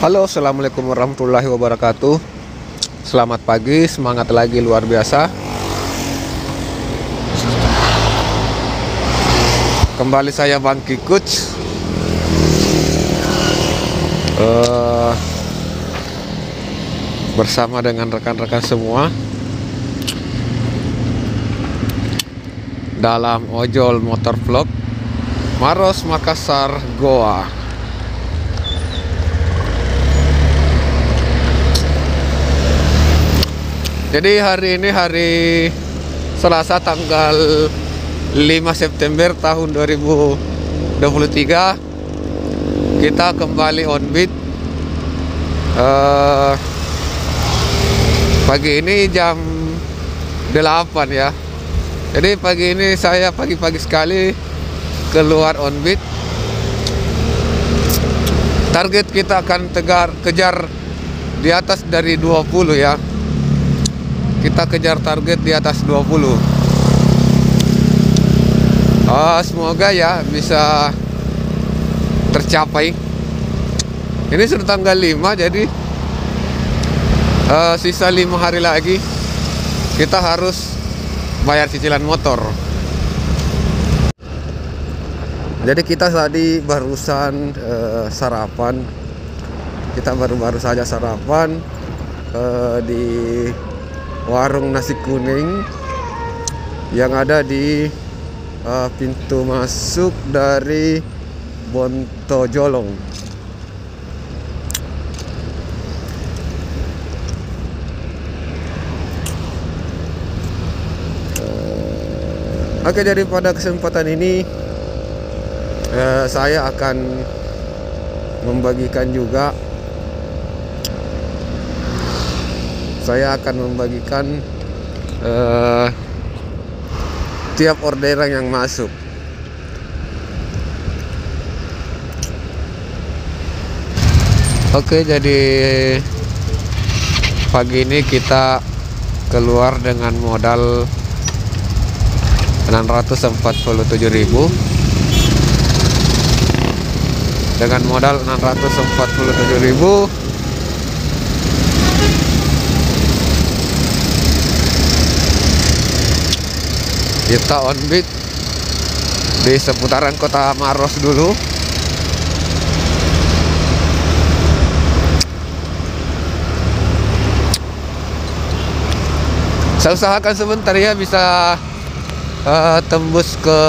Halo, assalamualaikum warahmatullahi wabarakatuh. Selamat pagi, semangat lagi luar biasa. Kembali saya Bang Kikuc, bersama dengan rekan-rekan semua dalam ojol motor vlog Maros Makassar Goa. Jadi hari ini hari Selasa tanggal 5 September tahun 2023. Kita kembali on beat. Pagi ini jam 8 ya. Jadi pagi ini saya pagi-pagi sekali keluar on beat. Target kita akan kejar di atas dari 20 ya. Kita kejar target di atas 20. Semoga ya bisa tercapai. Ini sudah tanggal 5, jadi sisa 5 hari lagi kita harus bayar cicilan motor. Jadi kita tadi barusan sarapan. Kita baru saja sarapan di warung nasi kuning yang ada di pintu masuk dari Bontojolong. Oke, jadi pada kesempatan ini saya akan membagikan juga. Saya akan membagikan tiap orderan yang masuk. Oke, jadi pagi ini kita keluar dengan modal 647.000. Dengan modal 647.000 kita on beat di seputaran kota Maros dulu. Saya usahakan sebentar ya bisa tembus ke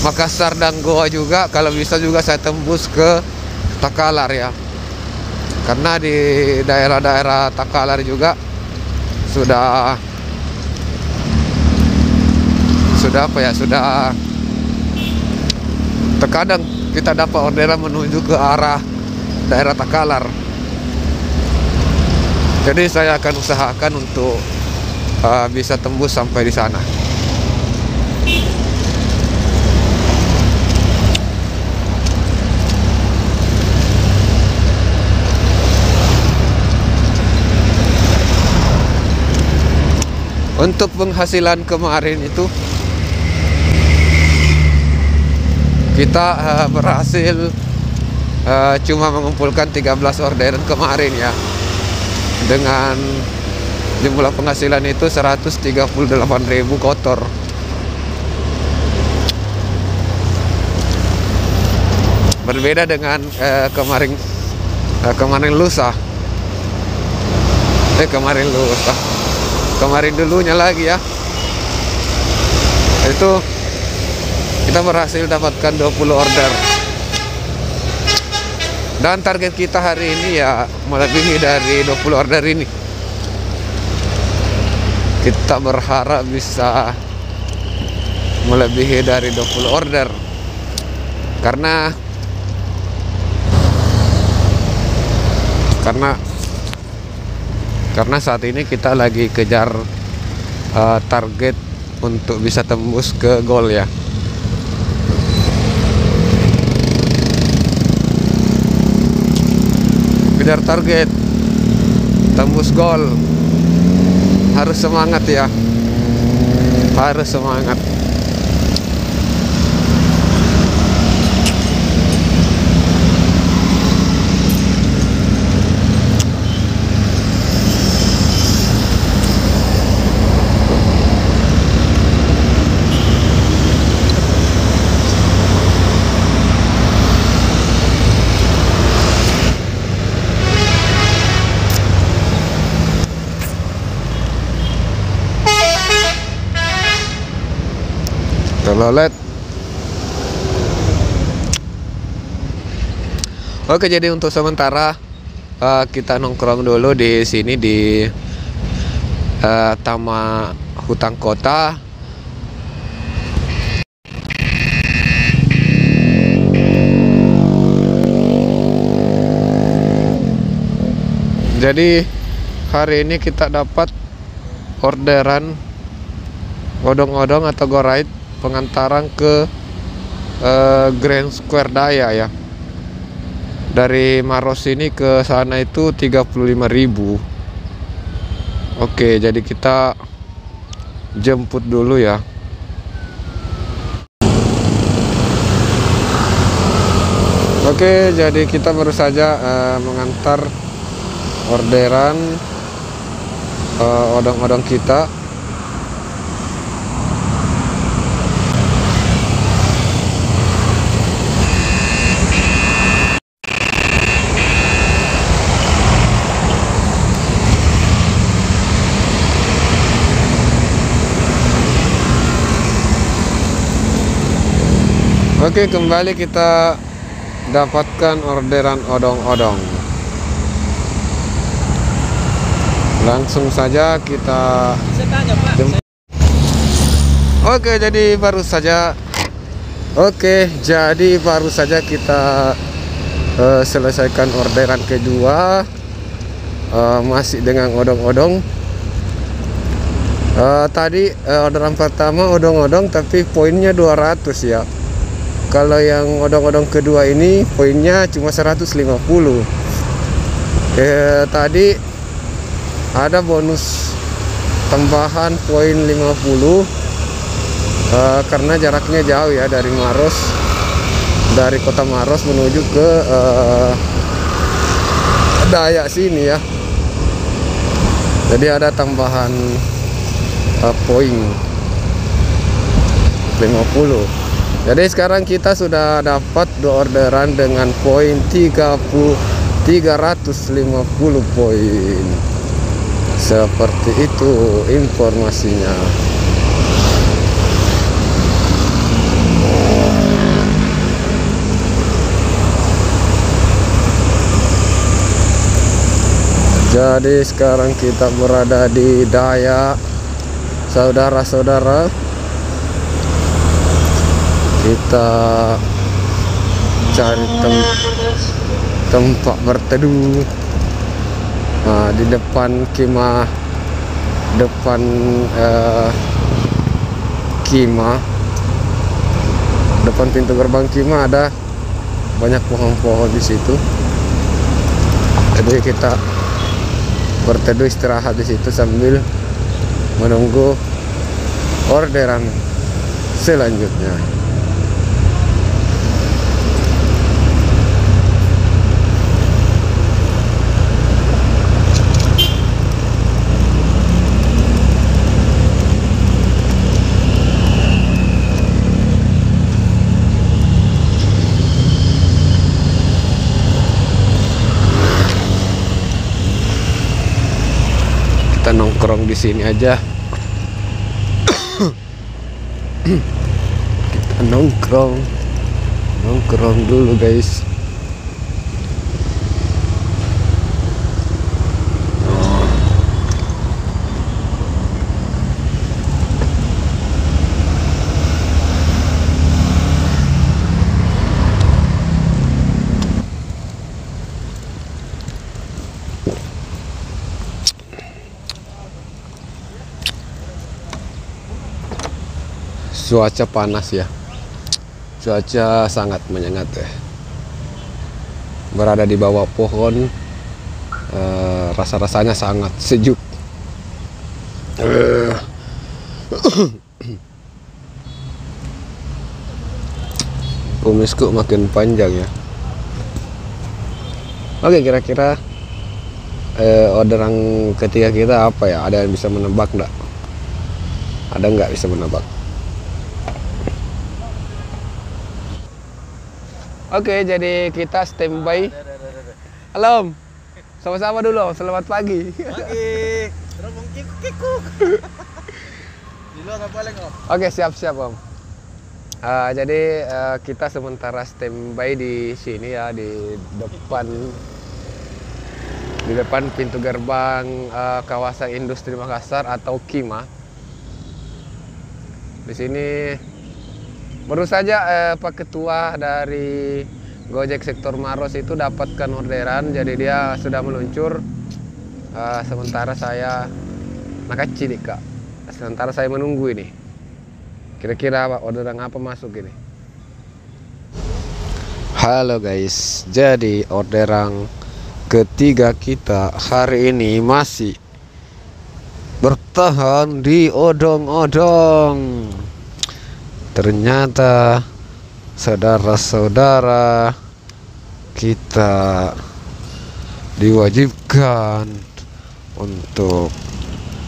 Makassar dan Goa juga. Kalau bisa juga saya tembus ke Takalar ya, karena di daerah-daerah Takalar juga sudah terkadang kita dapat orderan menuju ke arah daerah Takalar. Jadi saya akan usahakan untuk bisa tembus sampai di sana. Untuk penghasilan kemarin itu kita berhasil cuma mengumpulkan 13 orderan kemarin ya, dengan jumlah penghasilan itu 138.000 kotor. Berbeda dengan kemarin lusa. Kemarin dulunya lagi ya. Itu kita berhasil dapatkan 20 order. Dan target kita hari ini ya melebihi dari 20 order ini. Kita berharap bisa melebihi dari 20 order. Karena saat ini kita lagi kejar target untuk bisa tembus ke goal ya. Kejar target, tembus gol. Harus semangat ya. Harus semangat. Telolet. Oke, jadi untuk sementara kita nongkrong dulu di sini di Taman Hutan Kota. Jadi hari ini kita dapat orderan odong-odong atau go ride pengantaran ke Grand Square Daya ya. Dari Maros ini ke sana itu 35.000. Oke, jadi kita jemput dulu ya. Oke, jadi kita baru saja mengantar orderan odong-odong kita. Oke, kembali kita dapatkan orderan odong-odong. Langsung saja kita Oke, jadi baru saja kita selesaikan orderan kedua, masih dengan odong-odong. Tadi orderan pertama odong-odong tapi poinnya 200 ya. Kalau yang odong-odong kedua ini poinnya cuma 150. Tadi ada bonus tambahan poin 50 karena jaraknya jauh ya dari Maros, dari kota Maros menuju ke Dayak sini ya. Jadi ada tambahan poin 50. Jadi sekarang kita sudah dapat 2 orderan dengan poin 350 poin. Seperti itu informasinya. Jadi sekarang kita berada di Dayak, saudara-saudara. Kita cari tempat berteduh. Nah, di depan kemah, depan pintu gerbang kemah ada banyak pohon-pohon di situ. Jadi kita berteduh istirahat di situ sambil menunggu orderan selanjutnya. Kita nongkrong di sini aja. Kita nongkrong dulu guys. Cuaca panas ya, cuaca sangat menyengat ya. Berada di bawah pohon, rasa-rasanya sangat sejuk. Kumisku makin panjang ya. Oke, kira-kira orderan ketiga kita apa ya? Ada yang bisa menebak enggak? Ada nggak bisa menebak? Oke, jadi kita standby. Halo Om, sama-sama dulu. Selamat pagi. Pagi. Terus kikuk. Di luar apa lagi Om? Oke, siap-siap Om. Jadi kita sementara standby di sini ya, di depan pintu gerbang kawasan industri Makassar atau KIMA. Di sini baru saja Pak Ketua dari Gojek Sektor Maros itu dapatkan orderan, jadi dia sudah meluncur. Sementara saya nakacili Kak. Sementara saya menunggu ini. Kira-kira orderan apa masuk ini? Halo guys, jadi orderan ketiga kita hari ini masih bertahan di odong-odong. Ternyata saudara-saudara kita diwajibkan untuk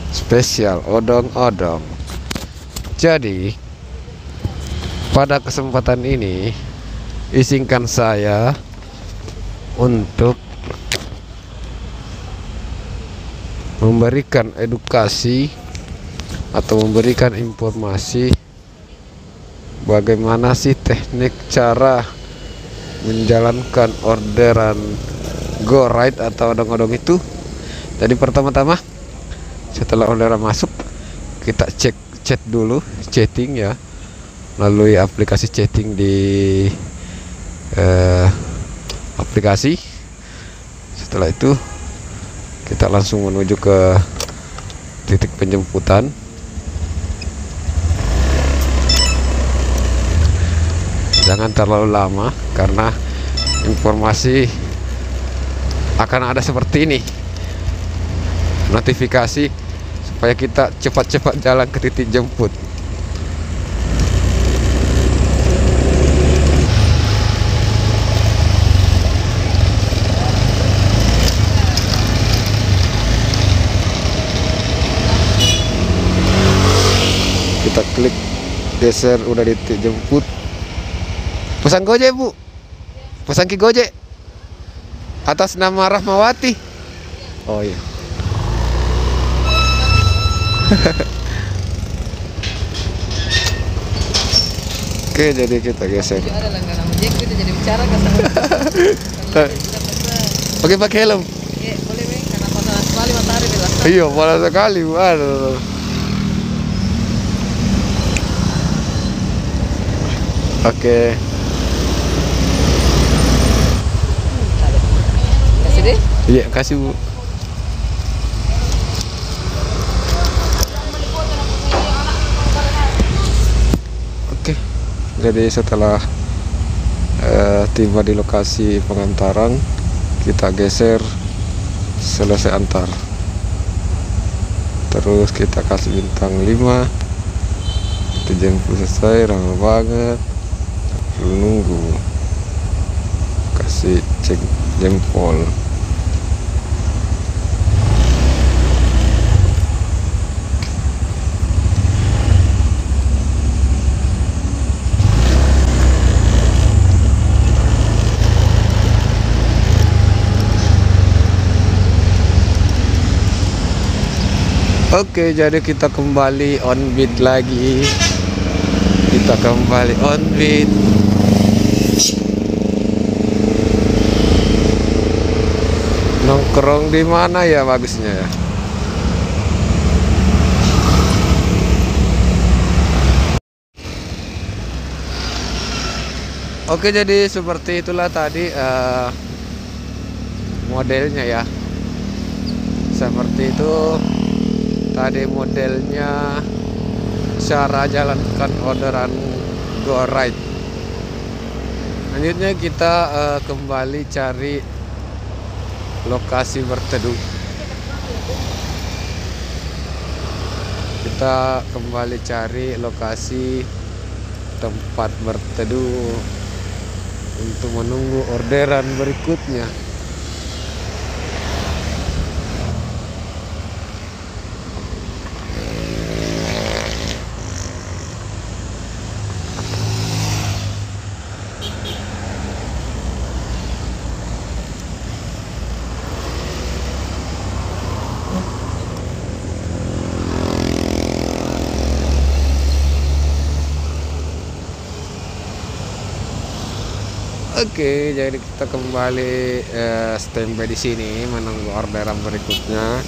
spesial odong-odong. Jadi pada kesempatan ini izinkan saya untuk memberikan edukasi atau memberikan informasi bagaimana sih teknik cara menjalankan orderan Go Ride atau odong-odong itu. Jadi pertama-tama setelah orderan masuk, kita chat dulu, chatting ya, melalui aplikasi chatting di aplikasi. Setelah itu kita langsung menuju ke titik penjemputan. Jangan terlalu lama karena informasi akan ada seperti ini, notifikasi supaya kita cepat-cepat jalan ke titik jemput. Kita klik geser, udah di titik jemput. Pesan Gojek Bu, pesan Ki Gojek atas nama Rahmawati. Oh iya. Oke, jadi kita geser. Ada langganan ojek kita jadi bicara ke sana. Oke, pakai helm. Boleh Bang, karena panas sekali matahari bilang. Iya, panas sekali. Waduh. Oke. Kasih deh. Iya, kasih Bu. Oke. Jadi setelah tiba di lokasi pengantaran, kita geser selesai antar. Terus kita kasih bintang 5. Kita jemput selesai, ramai banget. Perlu nunggu. Kasih cek jempol. Oke, jadi kita kembali on beat lagi. Kita kembali on beat. Nongkrong di mana ya bagusnya ya? Oke, jadi seperti itulah tadi modelnya ya. Seperti itu tadi modelnya, cara jalankan orderan Go Ride. Selanjutnya kita kembali cari lokasi berteduh. Kita kembali cari lokasi tempat berteduh untuk menunggu orderan berikutnya. Oke, jadi kita kembali standby di sini menunggu orderan berikutnya.